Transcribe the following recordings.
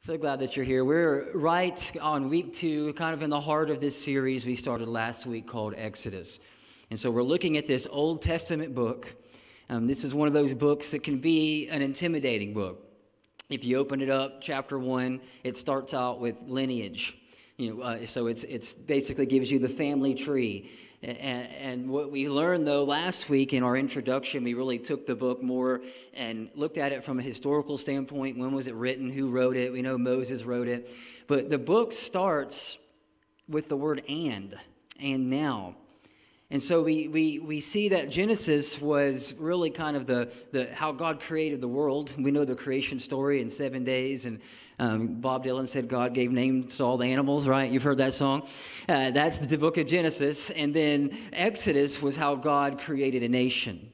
So glad that you're here. We're right on week 2, kind of in the heart of this series we started last week called Exodus. And so we're looking at this Old Testament book. This is one of those books that can be an intimidating book. If you open it up, chapter 1, it starts out with lineage. So it's basically gives you the family tree. And what we learned, though, last week in our introduction, we really took the book more and looked at it from a historical standpoint. When was it written? Who wrote it? We know Moses wrote it. But the book starts with the word and now. And so we see that Genesis was really kind of the how God created the world. We know the creation story in 7 days, and Bob Dylan said God gave names to all the animals, right? You've heard that song. That's the book of Genesis. And then Exodus was how God created a nation.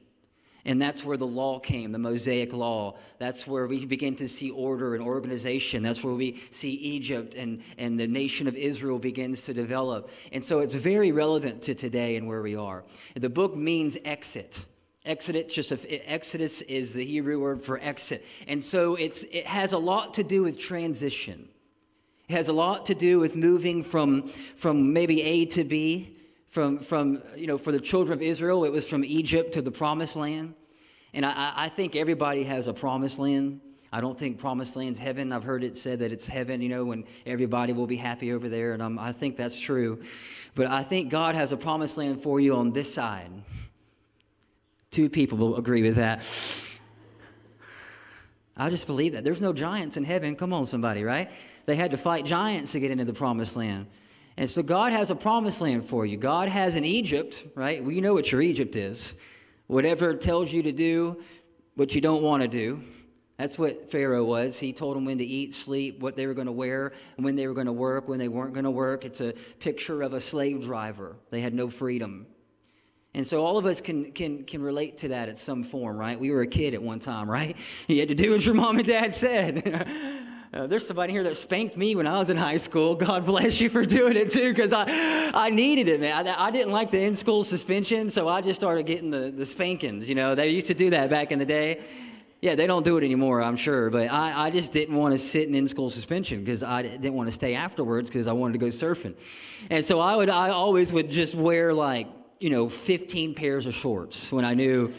And that's where the law came, the Mosaic law. That's where we begin to see order and organization. That's where we see Egypt and the nation of Israel begins to develop. And so it's very relevant to today and where we are. The book means exit. Exodus is the Hebrew word for exit. And so it has a lot to do with transition. It has a lot to do with moving from maybe A to B. From for the children of Israel, it was from Egypt to the promised land. And I think everybody has a promised land. I don't think promised land's heaven. I've heard it said that it's heaven, when everybody will be happy over there. And I think that's true. But I think God has a promised land for you on this side. 2 people will agree with that. I just believe that. There's no giants in heaven. Come on, somebody, right? They had to fight giants to get into the promised land. And so God has a promised land for you. God has an Egypt, right? Well, you know what your Egypt is. Whatever it tells you to do, what you don't want to do. That's what Pharaoh was. He told them when to eat, sleep, what they were going to wear, and when they were going to work, when they weren't going to work. It's a picture of a slave driver. They had no freedom. And so all of us can relate to that at some form, right? We were a kid at one time, right? You had to do what your mom and dad said. There's somebody here that spanked me when I was in high school. God bless you for doing it too, because I needed it, man. I didn't like the in-school suspension, so I just started getting the spankings. They used to do that back in the day. Yeah, they don't do it anymore, I'm sure. But I just didn't want to sit in in-school suspension because I didn't want to stay afterwards because I wanted to go surfing. And so I always would just wear 15 pairs of shorts when I knew.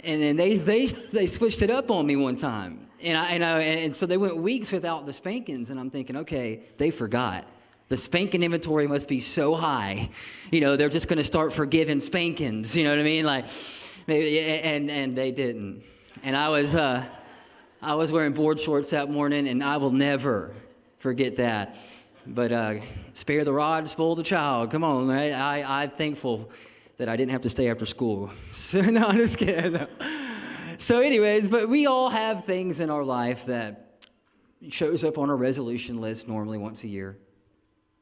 And then they switched it up on me one time. And so they went weeks without the spankings, and I'm thinking, okay, they forgot. The spanking inventory must be so high. They're just going to start forgiving spankings. You know what I mean? And they didn't. And I was wearing board shorts that morning, and I will never forget that. But spare the rod, spoil the child. Come on, right? I'm thankful that I didn't have to stay after school. No, I'm just kidding. No. So anyways, but we all have things in our life that shows up on our resolution list normally once a year.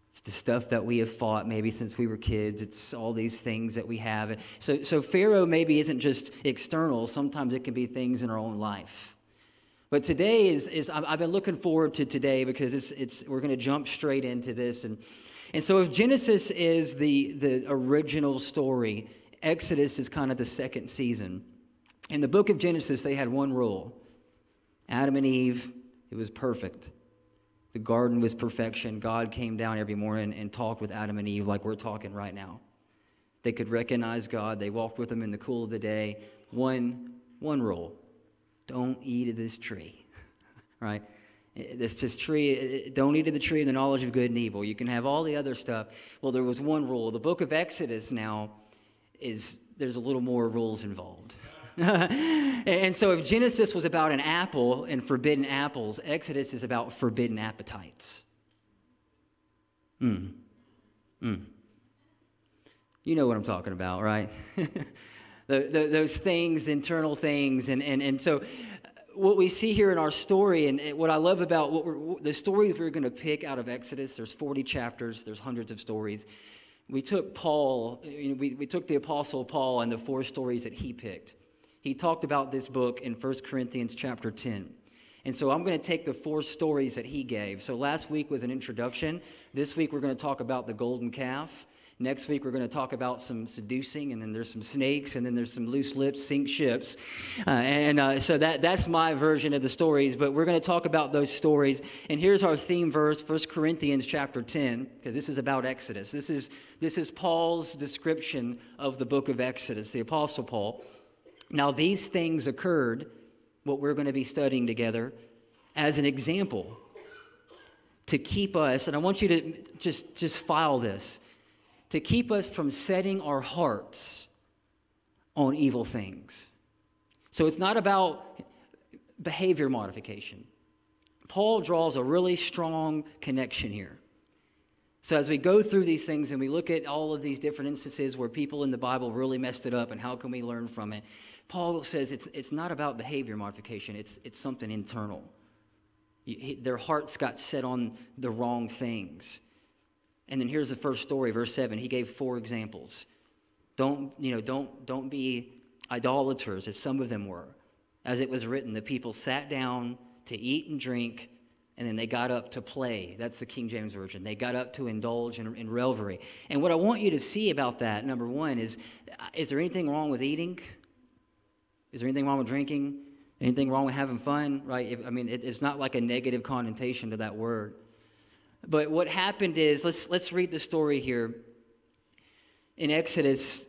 It's the stuff that we have fought maybe since we were kids. It's all these things that we have. So Pharaoh maybe isn't just external. Sometimes it can be things in our own life. But today is I've been looking forward to today because we're going to jump straight into this. And so if Genesis is the original story, Exodus is kind of the second season. In the book of Genesis, they had one rule. Adam and Eve, it was perfect. The garden was perfection. God came down every morning and talked with Adam and Eve like we're talking right now. They could recognize God. They walked with him in the cool of the day. One rule. Don't eat of this tree, right? This tree, don't eat of the tree of the knowledge of good and evil. You can have all the other stuff. Well, there was one rule. The book of Exodus now there's a little more rules involved. And so if Genesis was about an apple and forbidden apples, Exodus is about forbidden appetites. You know what I'm talking about, right? Those things, internal things. And so what we see here in our story, and what I love about the stories we're going to pick out of Exodus, there's 40 chapters, there's hundreds of stories. We took Paul, we took the Apostle Paul and the 4 stories that he picked. He talked about this book in 1 Corinthians chapter 10. And so I'm going to take the 4 stories that he gave. So last week was an introduction. This week we're going to talk about the golden calf. Next week, we're going to talk about some seducing, and then there's some snakes, and then there's some loose lips sink ships. So that's my version of the stories, but we're going to talk about those stories. And here's our theme verse, 1 Corinthians chapter 10, because this is about Exodus. This is Paul's description of the book of Exodus, the Apostle Paul. Now, these things occurred, what we're going to be studying together, as an example to keep us, and I want you to just file this, to keep us from setting our hearts on evil things. So it's not about behavior modification. Paul draws a really strong connection here. So as we go through these things and we look at all of these different instances where people in the Bible really messed it up and how can we learn from it, Paul says it's not about behavior modification. It's something internal. Their hearts got set on the wrong things. And then here's the first story, verse 7. He gave 4 examples. Don't be idolaters, as some of them were. As it was written, the people sat down to eat and drink, and then they got up to play. That's the King James Version. They got up to indulge in revelry. And what I want you to see about that, number one, is there anything wrong with eating? Is there anything wrong with drinking? Anything wrong with having fun? Right? It's not like a negative connotation to that word. But what happened is, let's read the story here. In Exodus,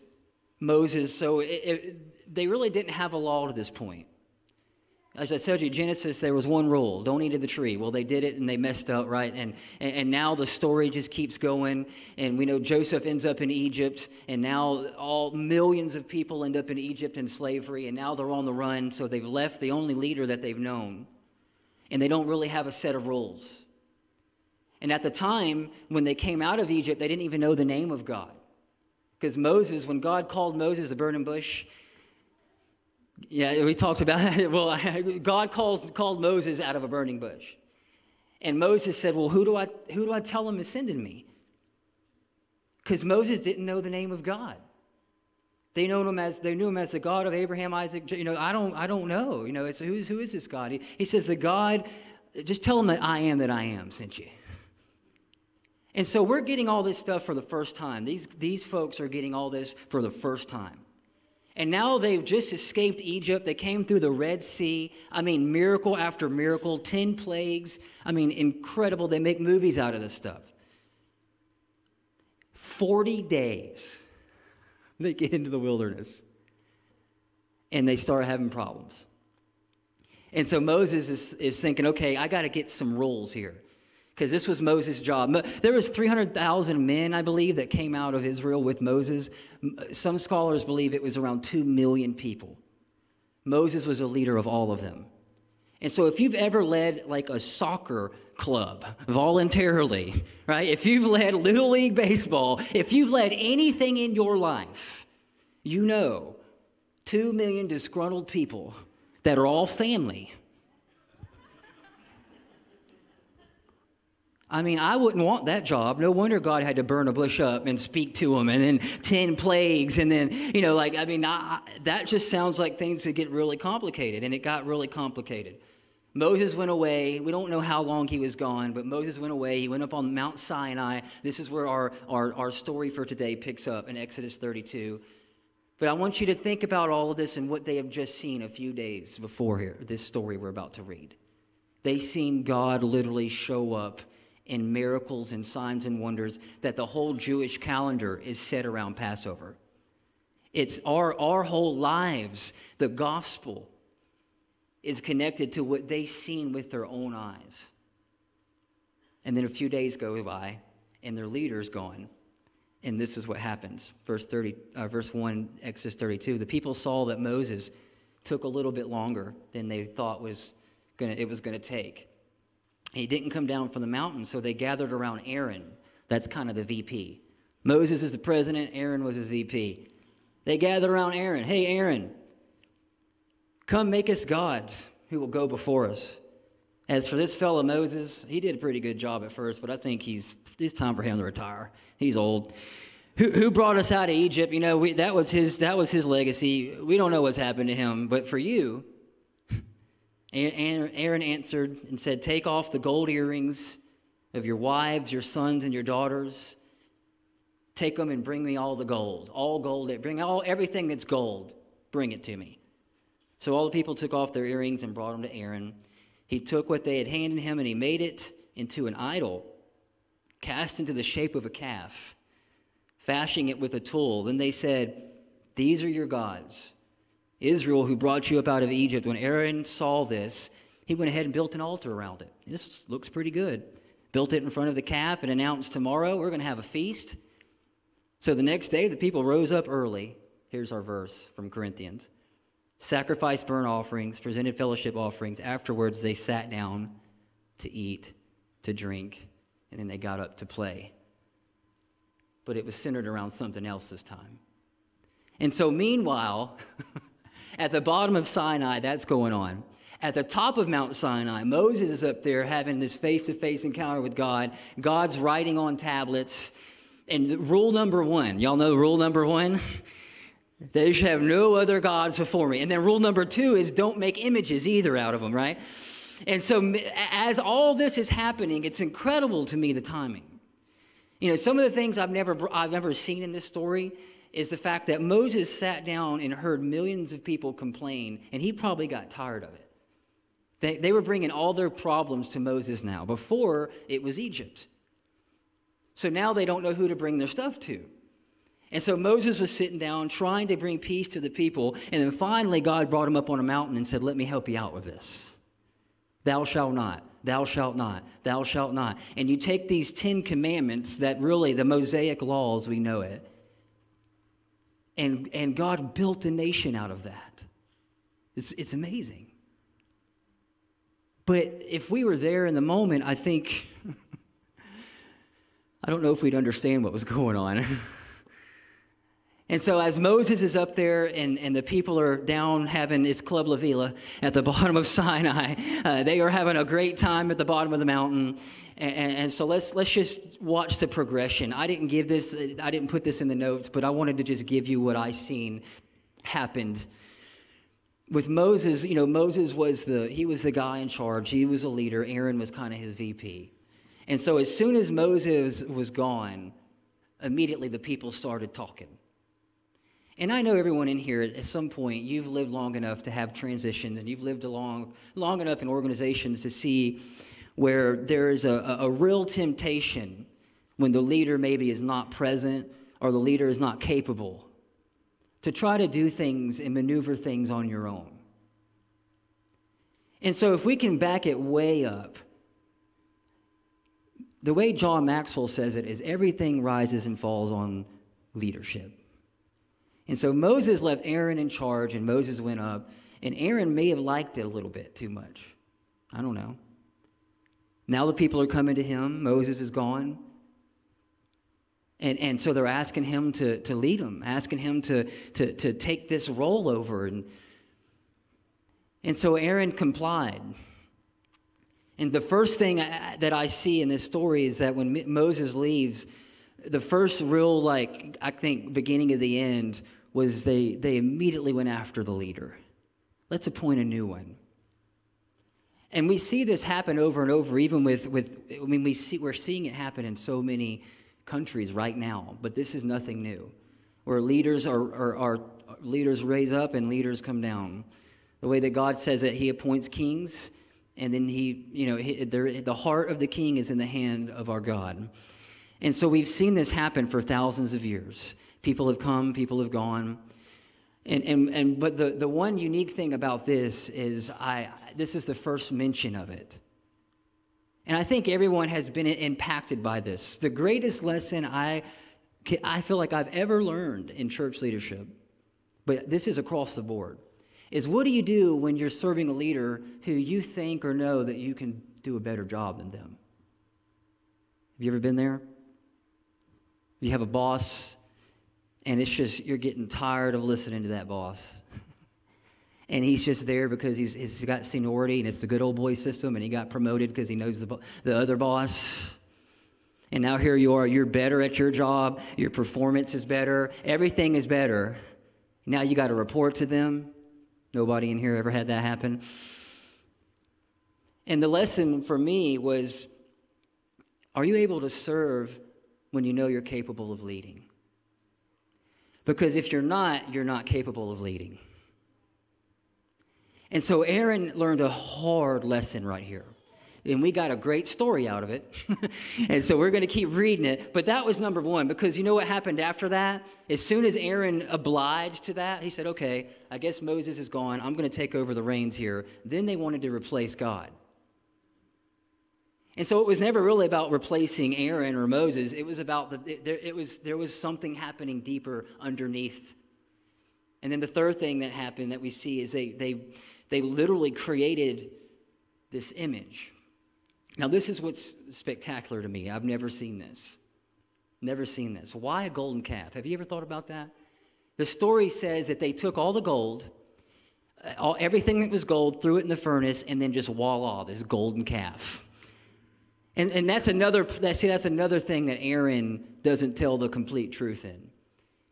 Moses, they really didn't have a law to this point. As I told you, Genesis, there was one rule: don't eat of the tree. Well, they did it and they messed up, right? And now the story just keeps going. And we know Joseph ends up in Egypt, and now all millions of people end up in Egypt in slavery, and now they're on the run. So they've left the only leader that they've known, and they don't really have a set of rules. And at the time, when they came out of Egypt, they didn't even know the name of God. Because Moses, when God called Moses a burning bush, we talked about that. Well, God called Moses out of a burning bush. And Moses said, well, who do I tell him is sending me? Because Moses didn't know the name of God. They knew him as the God of Abraham, Isaac. I don't know. It's who is this God? He says, the God, just tell him that I am sent you. And so we're getting all this stuff for the first time. These folks are getting all this for the first time. And now they've just escaped Egypt. They came through the Red Sea. Miracle after miracle, 10 plagues. Incredible. They make movies out of this stuff. 40 days, they get into the wilderness. And they start having problems. And so Moses is thinking, okay, I got to get some rules here. Because this was Moses' job. There was 300,000 men, I believe, that came out of Israel with Moses. Some scholars believe it was around 2 million people. Moses was a leader of all of them. And so if you've ever led like a soccer club voluntarily, right? If you've led Little League Baseball, if you've led anything in your life, 2 million disgruntled people that are all family. I wouldn't want that job. No wonder God had to burn a bush up and speak to him, and then 10 plagues, and then, that just sounds like things that get really complicated, and it got really complicated. Moses went away. We don't know how long he was gone, but Moses went away. He went up on Mount Sinai. This is where our story for today picks up in Exodus 32. But I want you to think about all of this and what they have just seen a few days before here, this story we're about to read. They seen God literally show up in miracles and signs and wonders, that the whole Jewish calendar is set around Passover. It's our whole lives. The gospel is connected to what they've seen with their own eyes. And then a few days go by, and their leader's gone. And this is what happens. Verse 1, Exodus 32. The people saw that Moses took a little bit longer than they thought it was going to take. He didn't come down from the mountain, so they gathered around Aaron. That's kind of the VP. Moses is the president. Aaron was his VP. They gathered around Aaron. Hey, Aaron, come make us gods who will go before us. As for this fellow Moses, he did a pretty good job at first, but I think it's time for him to retire. He's old. Who brought us out of Egypt? That was his legacy. We don't know what's happened to him, but for you, Aaron answered and said, take off the gold earrings of your wives, your sons, and your daughters. Take them and bring me all the gold. All gold. Bring everything that's gold. Bring it to me. So all the people took off their earrings and brought them to Aaron. He took what they had handed him and he made it into an idol, cast into the shape of a calf, fashioning it with a tool. Then they said, "These are your gods, Israel, who brought you up out of Egypt." When Aaron saw this, he went ahead and built an altar around it. This looks pretty good. Built it in front of the calf and announced, "Tomorrow we're going to have a feast." So the next day, the people rose up early. Here's our verse from Corinthians. Sacrificed burnt offerings, presented fellowship offerings. Afterwards, they sat down to eat, to drink, and then they got up to play. But it was centered around something else this time. And so meanwhile, at the bottom of Sinai, that's going on. At the top of Mount Sinai, Moses is up there having this face-to-face encounter with God. God's writing on tablets. And rule number one, y'all know rule number one? They should have no other gods before me. And then rule number two is don't make images either out of them, right? And so as all this is happening, it's incredible to me, the timing. You know, some of the things I've never seen in this story is the fact that Moses sat down and heard millions of people complain, and he probably got tired of it. They were bringing all their problems to Moses now. Before, it was Egypt. So now they don't know who to bring their stuff to. And so Moses was sitting down trying to bring peace to the people. And then finally God brought him up on a mountain and said, "Let me help you out with this. Thou shalt not, thou shalt not, thou shalt not." And you take these 10 commandments that really, the Mosaic laws, we know it. And God built a nation out of that. It's amazing. But if we were there in the moment, I think... I don't know if we'd understand what was going on. And so as Moses is up there and the people are down having his Club La Vila at the bottom of Sinai, they are having a great time at the bottom of the mountain. And so let's just watch the progression. I didn't put this in the notes, but I wanted to just give you what I seen happened. With Moses, you know, Moses was the guy in charge. He was a leader. Aaron was kind of his VP. And so as soon as Moses was gone, immediately the people started talking. And I know everyone in here, at some point, you've lived long enough to have transitions, and you've lived long enough in organizations to see where there is a real temptation when the leader maybe is not present or the leader is not capable to try to do things and maneuver things on your own. And so if we can back it way up, the way John Maxwell says it is everything rises and falls on leadership. And so Moses left Aaron in charge, and Moses went up, and Aaron may have liked it a little bit too much. I don't know. Now the people are coming to him. Moses is gone. And so they're asking him to lead them, asking him to take this role over. And so Aaron complied. And the first thing that I see in this story is that when Moses leaves, the first real, I think, beginning of the end was they immediately went after the leader. Let's appoint a new one. And we see this happen over and over, even we're seeing it happen in so many countries right now, but this is nothing new, where leaders leaders raise up and leaders come down. The way that God says that he appoints kings, and then the heart of the king is in the hand of our God. And so we've seen this happen for thousands of years. People have come, people have gone. But the one unique thing about this is this is the first mention of it. And I think everyone has been impacted by this. The greatest lesson I feel like I've ever learned in church leadership, but this is across the board, is what do you do when you're serving a leader who you think or know that you can do a better job than them? Have you ever been there? You have a boss, and it's just you're getting tired of listening to that boss. And he's just there because he's got seniority, and it's the good old boy system, and he got promoted because he knows the other boss. And now here you are, you're better at your job, your performance is better, everything is better. Now you got to report to them. Nobody in here ever had that happen. And the lesson for me was, are you able to serve when you know you're capable of leading. Because if you're not capable of leading. And so Aaron learned a hard lesson right here. And we got a great story out of it. And so we're going to keep reading it. But that was number one, because you know what happened after that? As soon as Aaron obliged to that, he said, okay, I guess Moses is gone. I'm going to take over the reins here. Then they wanted to replace God. And so it was never really about replacing Aaron or Moses. It was about there was something happening deeper underneath. And then the third thing that happened that we see is they literally created this image. Now, this is what's spectacular to me. I've never seen this. Never seen this. Why a golden calf? Have you ever thought about that? The story says that they took all the gold, everything that was gold, threw it in the furnace, and then just voila, this golden calf. And that's another thing that Aaron doesn't tell the complete truth in.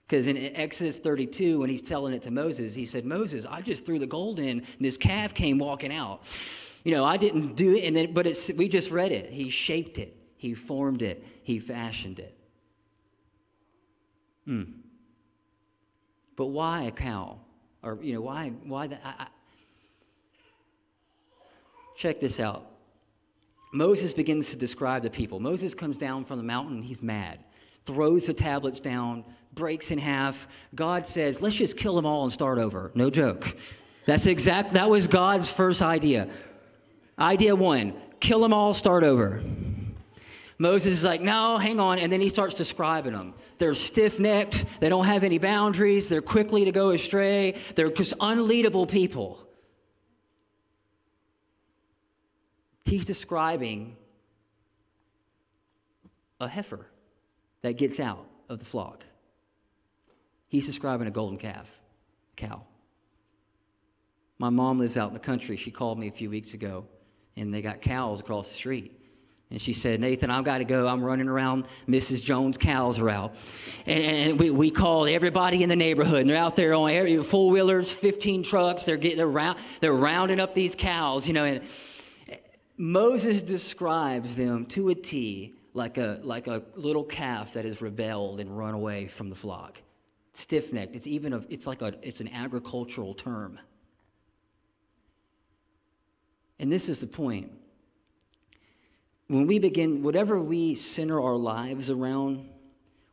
Because in Exodus 32, when he's telling it to Moses, he said, Moses, I just threw the gold in, and this calf came walking out. I didn't do it, but we just read it. He shaped it. He formed it. He fashioned it. But why a cow? Or, why that? Check this out. Moses begins to describe the people. Moses comes down from the mountain. He's mad. Throws the tablets down. Breaks in half. God says, let's just kill them all and start over. No joke. That was God's first idea. Idea one, kill them all, start over. Moses is like, no, hang on. And then he starts describing them. They're stiff-necked. They don't have any boundaries. They're quickly to go astray. They're just unleadable people. He's describing a heifer that gets out of the flock. He's describing a golden cow. My mom lives out in the country. She called me a few weeks ago, and they got cows across the street. And she said, Nathan, I've got to go. I'm running around. Mrs. Jones' cows are out. And we called everybody in the neighborhood. And they're out there on four-wheelers, 15 trucks. They're rounding up these cows, And Moses describes them to a T like a little calf that has rebelled and run away from the flock. Stiff-necked. It's an agricultural term. And this is the point. When we begin, whatever we center our lives around,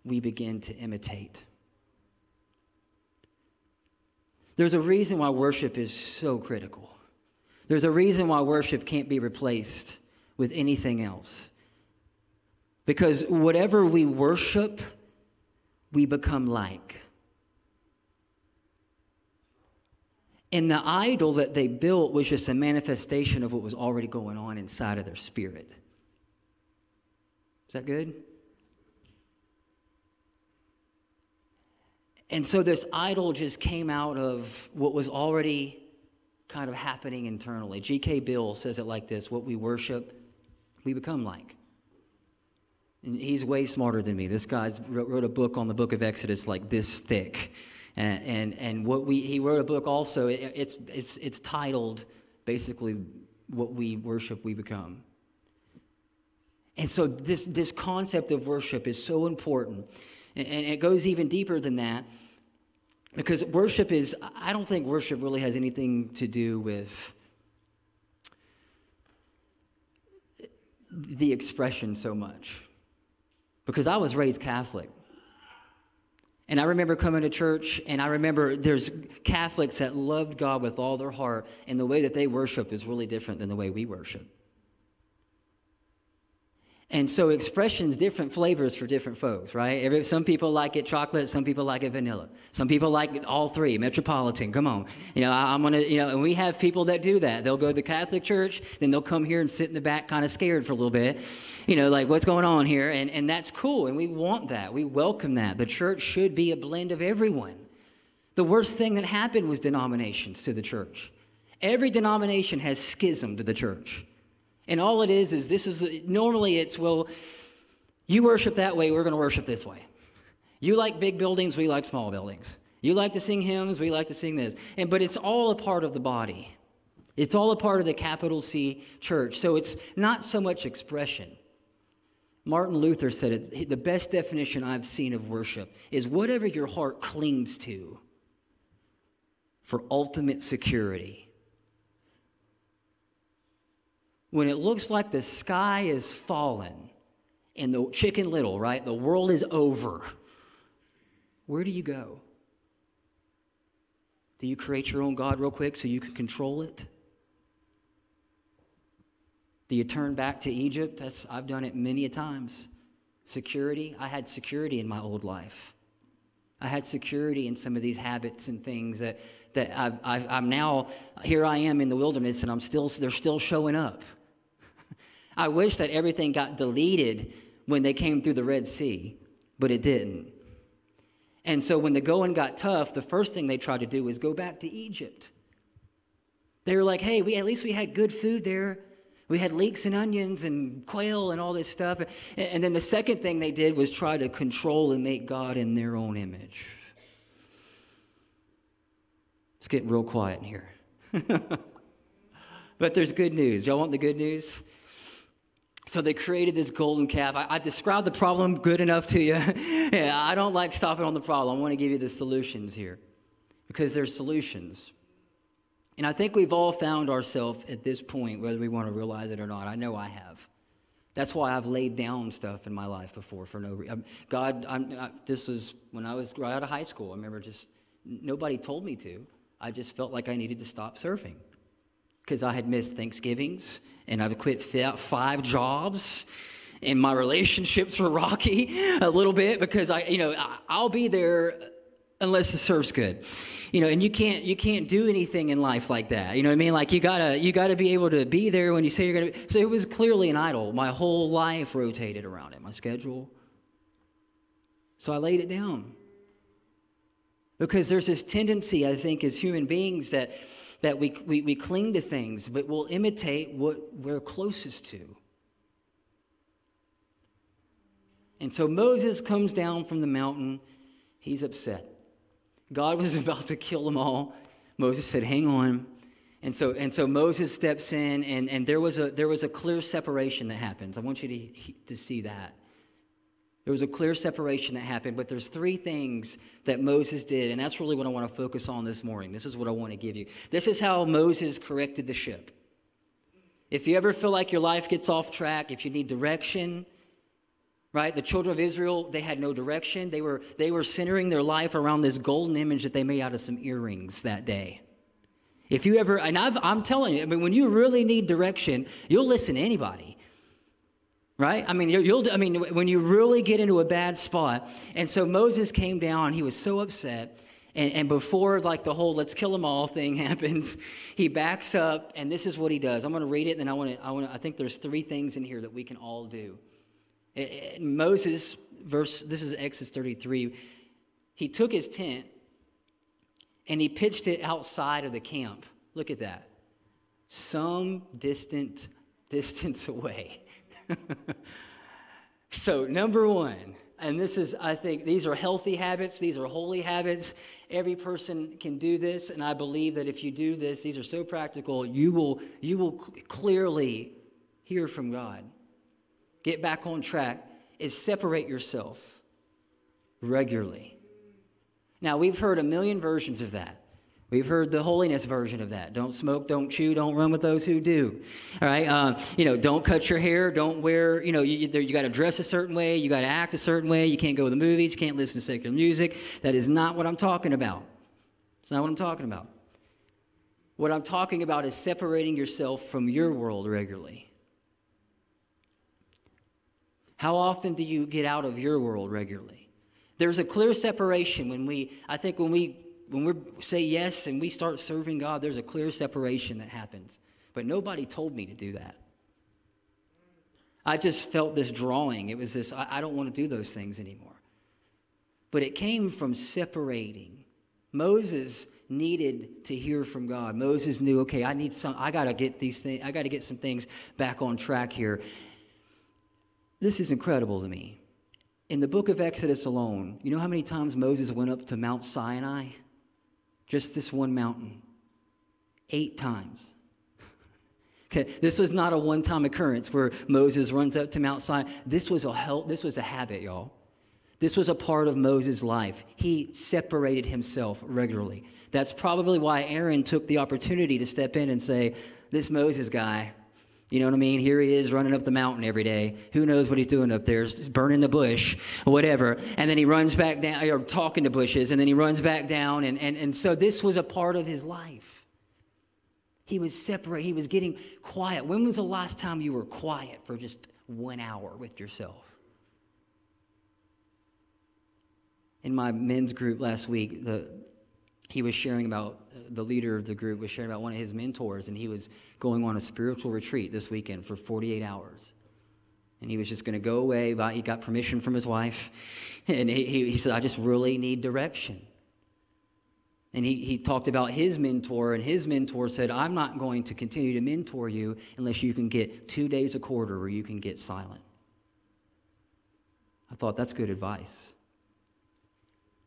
we begin to imitate. There's a reason why worship is so critical. There's a reason why worship can't be replaced with anything else. Because whatever we worship, we become like. And the idol that they built was just a manifestation of what was already going on inside of their spirit. Is that good? And so this idol just came out of what was already kind of happening internally. G.K. Bill says it like this: what we worship, we become like. And he's way smarter than me. This guy wrote a book on the book of Exodus like this thick. And he wrote a book also. It's titled basically "What We Worship, We Become." And so this concept of worship is so important, and it goes even deeper than that, because worship is. I don't think worship really has anything to do with the expression so much, because I was raised Catholic. And I remember coming to church, and I remember there's Catholics that loved God with all their heart, and the way that they worship is really different than the way we worship. And so expression's different flavors for different folks, right? Some people like it chocolate, some people like it vanilla. Some people like all three, Metropolitan, come on. And we have people that do that. They'll go to the Catholic church, then they'll come here and sit in the back kind of scared for a little bit. Like what's going on here? And that's cool, and we want that. We welcome that. The church should be a blend of everyone. The worst thing that happened was denominations to the church. Every denomination has schismed to the church. And all it is normally it's, well, you worship that way, we're going to worship this way. You like big buildings, we like small buildings. You like to sing hymns, we like to sing this. But it's all a part of the body. It's all a part of the capital C church. So it's not so much expression. Martin Luther said it, the best definition I've seen of worship is whatever your heart clings to for ultimate security. When it looks like the sky is fallen and the Chicken Little, right? The world is over. Where do you go? Do you create your own God real quick so you can control it? Do you turn back to Egypt? I've done it many a times. Security. I had security in my old life. I had security in some of these habits and things that I'm now, here I am in the wilderness and they're still showing up. I wish that everything got deleted when they came through the Red Sea, but it didn't. And so when the going got tough, the first thing they tried to do was go back to Egypt. They were like, hey, at least we had good food there. We had leeks and onions and quail and all this stuff. And then the second thing they did was try to control and make God in their own image. It's getting real quiet in here. But there's good news. Y'all want the good news? So they created this golden calf. I described the problem good enough to you. Yeah, I don't like stopping on the problem. I want to give you the solutions here because there's solutions. And I think we've all found ourselves at this point, whether we want to realize it or not. I know I have. That's why I've laid down stuff in my life before for no reason. This was when I was right out of high school. I remember nobody told me to. I just felt like I needed to stop surfing because I had missed Thanksgivings and I've quit 5 jobs. And my relationships were rocky a little bit because I'll be there unless the surf's good, and you can't do anything in life like that. You know what I mean? Like you gotta be able to be there when you say you're gonna. So it was clearly an idol. My whole life rotated around it, my schedule. So I laid it down because there's this tendency, I think, as human beings that we cling to things, but we'll imitate what we're closest to. And so Moses comes down from the mountain. He's upset. God was about to kill them all. Moses said, hang on. And so Moses steps in, and there was a clear separation that happens. I want you to see that. There was a clear separation that happened, but there's 3 things that Moses did, and that's really what I want to focus on this morning. This is what I want to give you. This is how Moses corrected the ship. If you ever feel like your life gets off track, if you need direction, right? The children of Israel, they had no direction. They were centering their life around this golden image that they made out of some earrings that day. If you ever, and I'm telling you, when you really need direction, you'll listen to anybody. Right? When you really get into a bad spot. And so Moses came down, he was so upset. And before the whole let's kill them all thing happens, he backs up, and this is what he does. I'm going to read it, and I think there's 3 things in here that we can all do. Moses, this is Exodus 33. He took his tent and he pitched it outside of the camp. Look at that. Some distance away. So number 1, and this is, I think, these are healthy habits. These are holy habits. Every person can do this, and I believe that if you do this, these are so practical, you will clearly hear from God. Get back on track is separate yourself regularly. Now, we've heard a million versions of that. We've heard the holiness version of that. Don't smoke, don't chew, don't run with those who do. All right, don't cut your hair, don't wear, you got to dress a certain way, you got to act a certain way, you can't go to the movies, you can't listen to secular music. That is not what I'm talking about. It's not what I'm talking about. What I'm talking about is separating yourself from your world regularly. How often do you get out of your world regularly? There's a clear separation when we say yes and we start serving God, there's a clear separation that happens. But nobody told me to do that. I just felt this drawing. It was this, I don't want to do those things anymore. But it came from separating. Moses needed to hear from God. Moses knew, okay, I got to get some things back on track here. This is incredible to me. In the book of Exodus alone, you know how many times Moses went up to Mount Sinai? Just this one mountain. 8 times. Okay, this was not a one-time occurrence where Moses runs up to Mount Sinai. This was a habit, y'all. This was a part of Moses' life. He separated himself regularly. That's probably why Aaron took the opportunity to step in and say, this Moses guy, you know what I mean? Here he is running up the mountain every day. Who knows what he's doing up there? He's burning the bush, whatever. And then he runs back down, or talking to bushes, and then he runs back down. And so this was a part of his life. He was separate. He was getting quiet. When was the last time you were quiet for just 1 hour with yourself? In my men's group last week, he was sharing about, the leader of the group was sharing about one of his mentors, and he was going on a spiritual retreat this weekend for 48 hours. And he was just going to go away. He got permission from his wife. And he said, I just really need direction. And he talked about his mentor, and his mentor said, I'm not going to continue to mentor you unless you can get 2 days a quarter where you can get silent. I thought that's good advice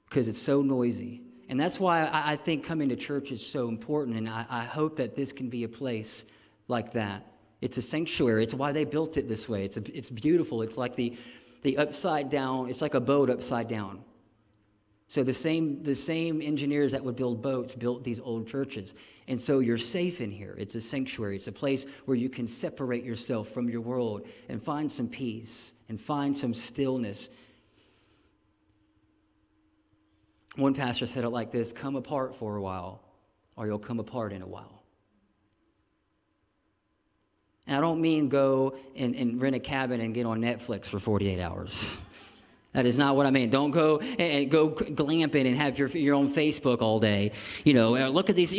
because it's so noisy. And that's why I think coming to church is so important, and I hope that this can be a place like that. It's a sanctuary. It's why they built it this way. It's beautiful. It's like the upside down. It's like a boat upside down. So the same engineers that would build boats built these old churches. And so you're safe in here. It's a sanctuary. It's a place where you can separate yourself from your world and find some peace and find some stillness. One pastor said it like this: come apart for a while, or you'll come apart in a while. And I don't mean go and rent a cabin and get on Netflix for 48 hours. That is not what I mean. Don't go and go glamping and have your own Facebook all day. You know, look at these,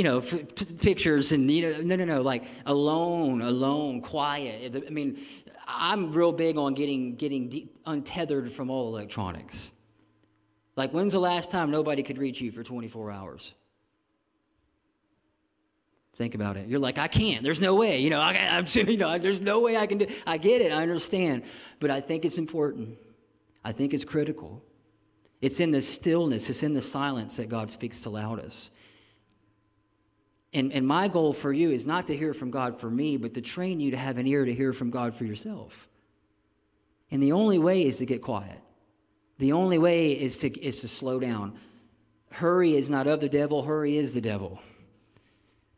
pictures and, no. Like alone, quiet. I mean, I'm real big on getting untethered from all electronics. Like, when's the last time nobody could reach you for 24 hours? Think about it. You're like, I can't. There's no way. There's no way I can do. I get it. I understand. But I think it's important. I think it's critical. It's in the stillness, it's in the silence that God speaks the loudest. And my goal for you is not to hear from God for me, but to train you to have an ear to hear from God for yourself. And the only way is to get quiet. The only way is to slow down. Hurry is not of the devil, hurry is the devil.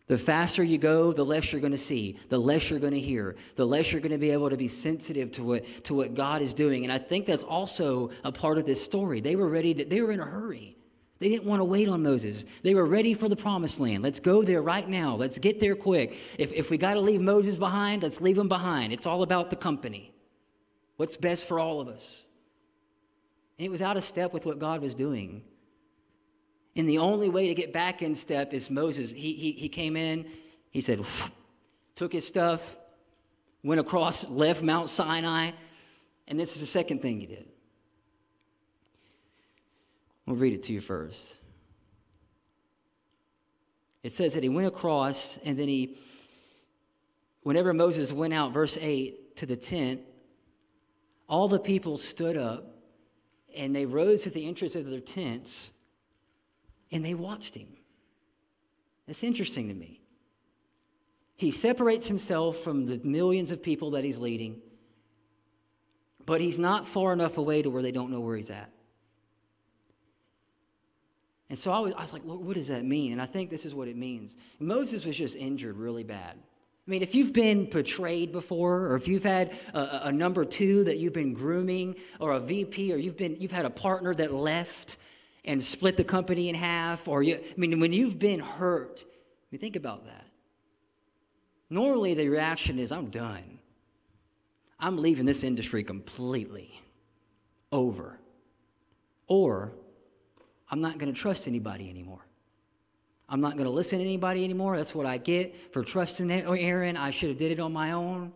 The faster you go, the less you're going to see, the less you're going to hear, the less you're going to be able to be sensitive to what God is doing. And I think that's also a part of this story. They were in a hurry. They didn't want to wait on Moses. They were ready for the promised land. Let's go there right now. Let's get there quick. If we got to leave Moses behind, let's leave him behind. It's all about the company. What's best for all of us? And it was out of step with what God was doing. And the only way to get back in step is Moses. He came in, he said, took his stuff, went across, left Mount Sinai, and this is the second thing he did. We'll read it to you first. It says that he went across, and then whenever Moses went out, verse 8, to the tent, all the people stood up, and they rose to the entrance of their tents, and they watched him. That's interesting to me. He separates himself from the millions of people that he's leading, but he's not far enough away to where they don't know where he's at. And so I was like, Lord, what does that mean? And I think this is what it means. Moses was just injured really bad. I mean, if you've been betrayed before, or if you've had a number two that you've been grooming, or a VP, or you've had a partner that left and split the company in half, when you've been hurt, think about that. Normally the reaction is, I'm done. I'm leaving this industry completely. Over. Or, I'm not going to trust anybody anymore. I'm not going to listen to anybody anymore. That's what I get for trusting Aaron. I should have did it on my own.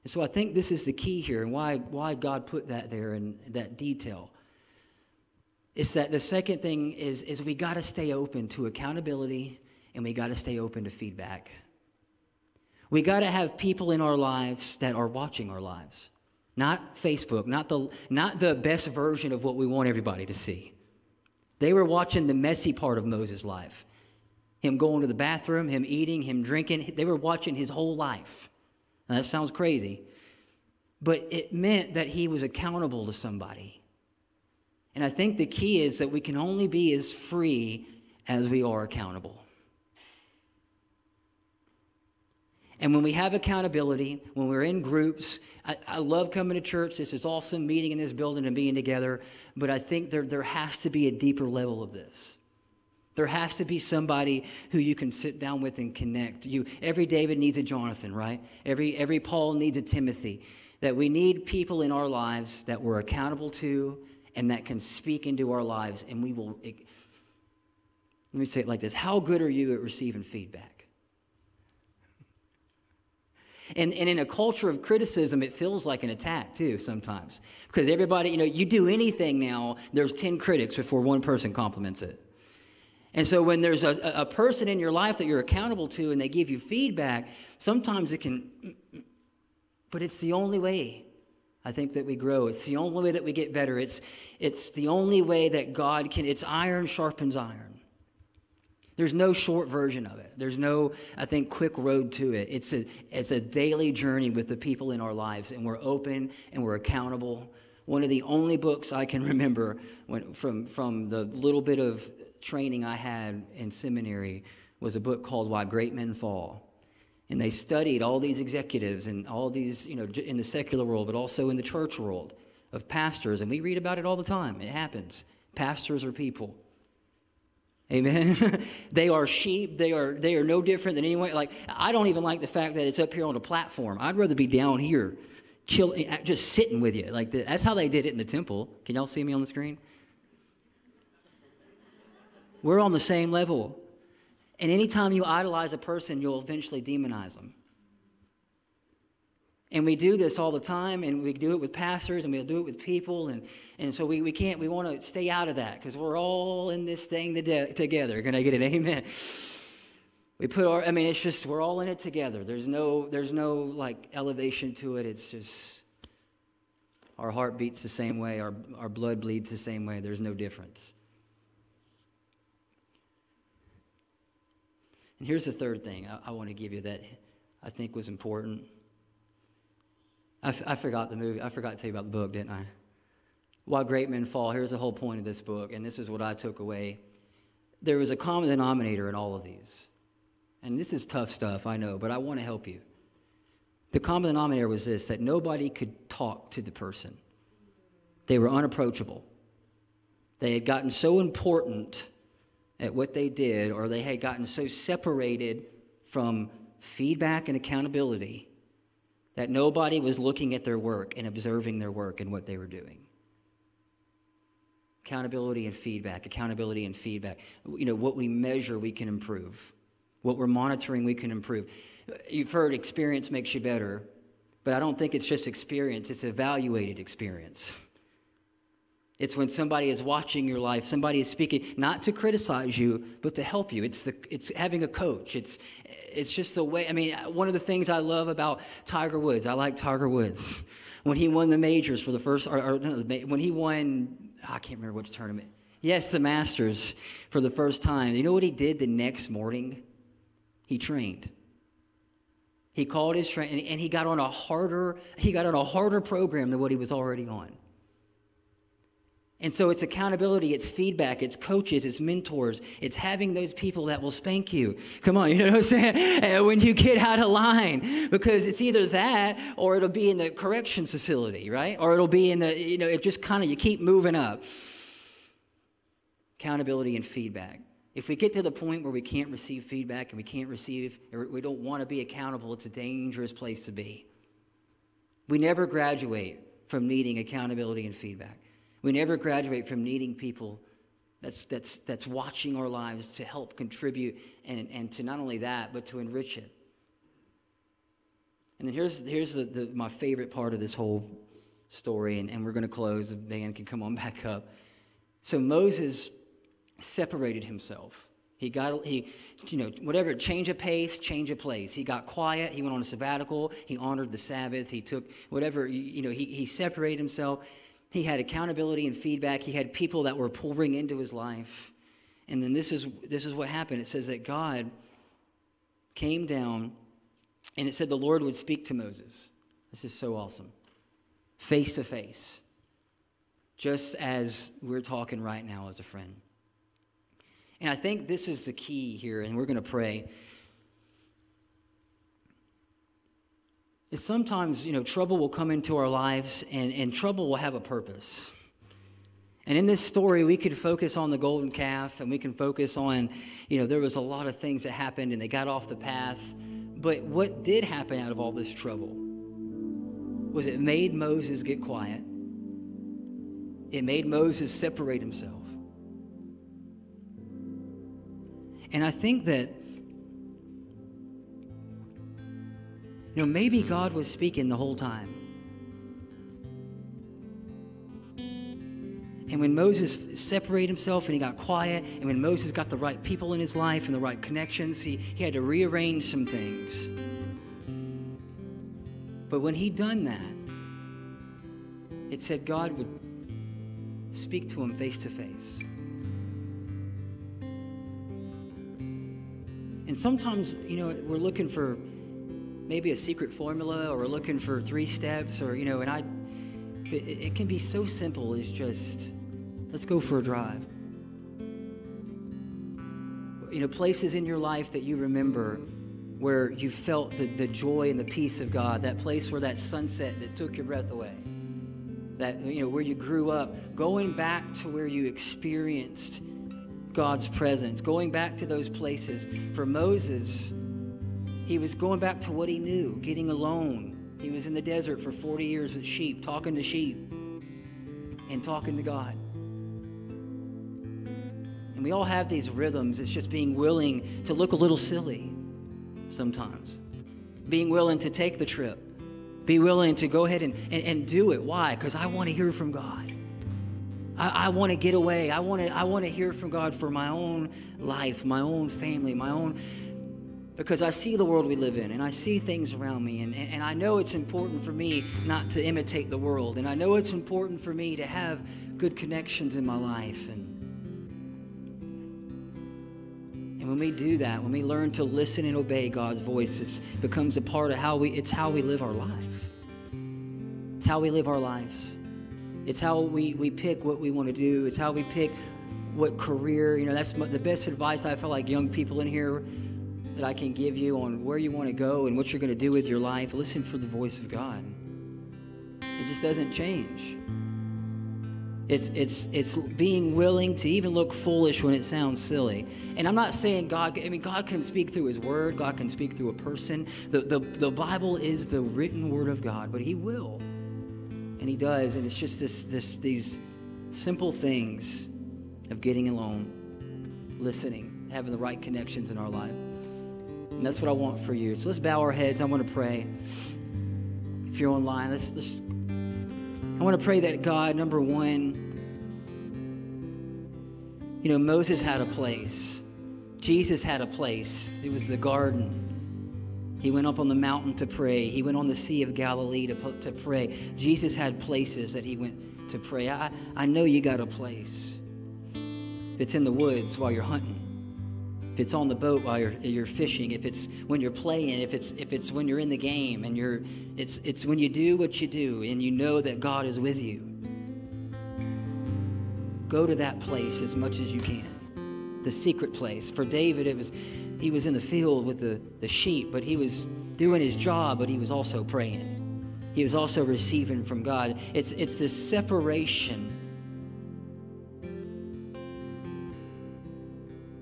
And so I think this is the key here, and why God put that there in that detail. It's that the second thing is we got to stay open to accountability, and we got to stay open to feedback. We got to have people in our lives that are watching our lives. Not Facebook, not the best version of what we want everybody to see. They were watching the messy part of Moses' life. him going to the bathroom, him eating, him drinking. They were watching his whole life. Now, that sounds crazy, but it meant that he was accountable to somebody. And I think the key is that we can only be as free as we are accountable. And when we have accountability, when we're in groups, I love coming to church. This is awesome, meeting in this building and being together. But I think there has to be a deeper level of this. There has to be somebody who you can sit down with and connect. Every David needs a Jonathan, right? Every Paul needs a Timothy. That we need people in our lives that we're accountable to and that can speak into our lives. And we will, let me say it like this. How good are you at receiving feedback? And in a culture of criticism, it feels like an attack, too, sometimes. Because everybody, you do anything now, there's 10 critics before one person compliments it. And so when there's a person in your life that you're accountable to and they give you feedback, sometimes it can, but it's the only way, I think, that we grow. It's the only way that we get better. It's the only way that God can, it's iron sharpens iron. There's no short version of it. There's no, I think, quick road to it. It's a daily journey with the people in our lives, and we're open and we're accountable. One of the only books I can remember from the little bit of training I had in seminary was a book called Why Great Men Fall. And they studied all these executives and all these, in the secular world, but also in the church world of pastors. And we read about it all the time. It happens. Pastors are people. Amen. They are sheep. They are no different than anyone. Like, I don't even like the fact that it's up here on a platform. I'd rather be down here, chill, just sitting with you. Like that's how they did it in the temple. Can y'all see me on the screen? We're on the same level. And anytime you idolize a person, you'll eventually demonize them. And we do this all the time, and we do it with pastors, and we'll do it with people, and so we want to stay out of that, because we're all in this thing together. Can I get an amen? It's just, we're all in it together. There's no like elevation to it. It's just, our heart beats the same way, our blood bleeds the same way. There's no difference. And here's the third thing I want to give you that I think was important. I forgot the movie. I forgot to tell you about the book, didn't I? Why Great Men Fall. Here's the whole point of this book, and this is what I took away. There was a common denominator in all of these. And this is tough stuff, I know, but I want to help you. The common denominator was this, that nobody could talk to the person. They were unapproachable. They had gotten so important at what they did, or they had gotten so separated from feedback and accountability that nobody was looking at their work and observing their work and what they were doing. Accountability and feedback, accountability and feedback. What we measure, we can improve. What we're monitoring, we can improve. You've heard experience makes you better, but I don't think it's just experience, it's evaluated experience. It's when somebody is watching your life, somebody is speaking, not to criticize you, but to help you. It's having a coach. It's just the way. One of the things I love about Tiger Woods, I like Tiger Woods. When he won the majors for the first, when he won, I can't remember which tournament. Yes, the Masters for the first time. You know what he did the next morning? He trained. He called his train, and he got on a harder program than what he was already on. And so it's accountability, it's feedback, it's coaches, it's mentors, it's having those people that will spank you. Come on, you know what I'm saying? When you get out of line, because it's either that or it'll be in the corrections facility, right? Or it'll be in the, it just kind of, you keep moving up. Accountability and feedback. If we get to the point where we can't receive feedback and we don't want to be accountable, it's a dangerous place to be. We never graduate from needing accountability and feedback. We never graduate from needing people that's watching our lives to help contribute and to not only that, but to enrich it. And then here's my favorite part of this whole story, and we're going to close. The band can come on back up. So Moses separated himself. Whatever, change of pace, change of place. He got quiet. He went on a sabbatical. He honored the Sabbath. He took whatever, he separated himself. He had accountability and feedback. He had people that were pouring into his life. And then this is what happened. It says that God came down, and it said the Lord would speak to Moses. This is so awesome. Face to face. Just as we're talking right now as a friend. And I think this is the key here, and we're going to pray. Is sometimes, trouble will come into our lives, and trouble will have a purpose. And in this story, we could focus on the golden calf, and we can focus on, there was a lot of things that happened, and they got off the path. But what did happen out of all this trouble was it made Moses get quiet. It made Moses separate himself. And I think that, maybe God was speaking the whole time. And when Moses separated himself and he got quiet, and when Moses got the right people in his life and the right connections, he had to rearrange some things. But when he done that, it said God would speak to him face to face. And sometimes, we're looking for maybe a secret formula, or we're looking for 3 steps, or, it can be so simple as just, let's go for a drive. Places in your life that you remember where you felt the joy and the peace of God, that place where that sunset that took your breath away, that, where you grew up, going back to where you experienced God's presence, going back to those places. For Moses, he was going back to what he knew, getting alone. He was in the desert for 40 years with sheep, talking to sheep and talking to God. And we all have these rhythms. It's just being willing to look a little silly sometimes. Being willing to take the trip. Be willing to go ahead and do it. Why? Because I want to hear from God. I want to get away. I want to hear from God for my own life, my own family, because I see the world we live in, and I see things around me, and I know it's important for me not to imitate the world, and I know it's important for me to have good connections in my life. And when we do that, when we learn to listen and obey God's voice, it becomes a part of how we live our life. It's how we live our lives. It's how we pick what we want to do. It's how we pick what career. That's the best advice I feel like young people in here that I can give you on where you want to go and what you're going to do with your life. Listen for the voice of God. It just doesn't change. It's being willing to even look foolish when it sounds silly. And I'm not saying God can speak through his word. God can speak through a person. The Bible is the written word of God, but he will. And he does. And it's just these simple things of getting alone, listening, having the right connections in our life. And that's what I want for you. So let's bow our heads. I want to pray. If you're online, I want to pray that God, number one, Moses had a place. Jesus had a place. It was the garden. He went up on the mountain to pray. He went on the Sea of Galilee to pray. Jesus had places that he went to pray. I know you got a place. If it's in the woods while you're hunting, if it's on the boat while you're fishing, if it's when you're playing, if it's when you're in the game, and it's when you do what you do and you know that God is with you. Go to that place as much as you can. The secret place. For David, he was in the field with the sheep, but he was doing his job, but he was also praying. He was also receiving from God. It's this separation.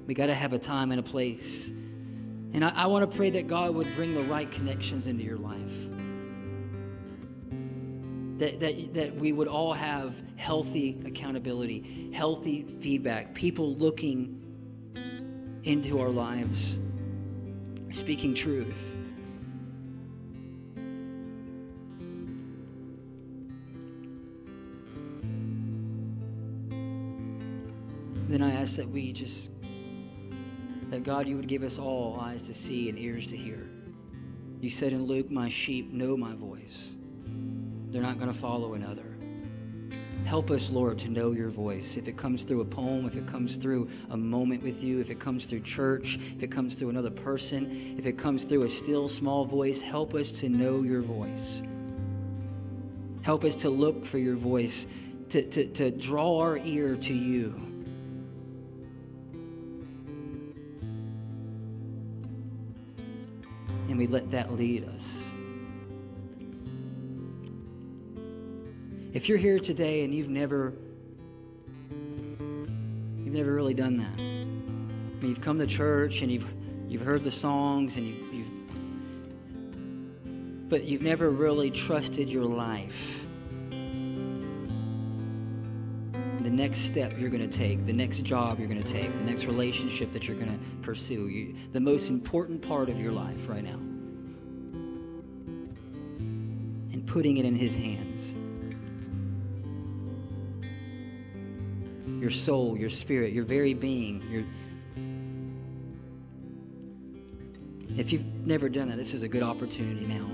We got to have a time and a place. And I want to pray that God would bring the right connections into your life. That we would all have healthy accountability, healthy feedback, people looking into our lives, speaking truth. Then I ask that God, you would give us all eyes to see and ears to hear. You said in Luke, my sheep know my voice. They're not going to follow another. Help us, Lord, to know your voice. If it comes through a poem, if it comes through a moment with you, if it comes through church, if it comes through another person, if it comes through a still small voice, help us to know your voice. Help us to look for your voice, to draw our ear to you. And we let that lead us. If you're here today and you've never really done that, I mean, you've come to church and you've heard the songs and but you've never really trusted your life. The next step you're going to take, the next job you're going to take, the next relationship that you're going to pursue, the most important part of your life right now, and putting it in His hands. Your soul, your spirit, your very being. If you've never done that, this is a good opportunity now.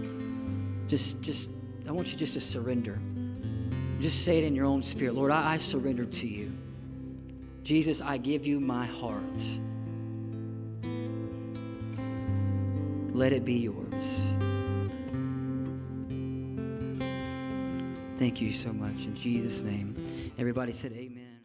I want you just to surrender. Just say it in your own spirit. Lord, I surrender to you. Jesus, I give you my heart. Let it be yours. Thank you so much. In Jesus' name. Everybody said amen.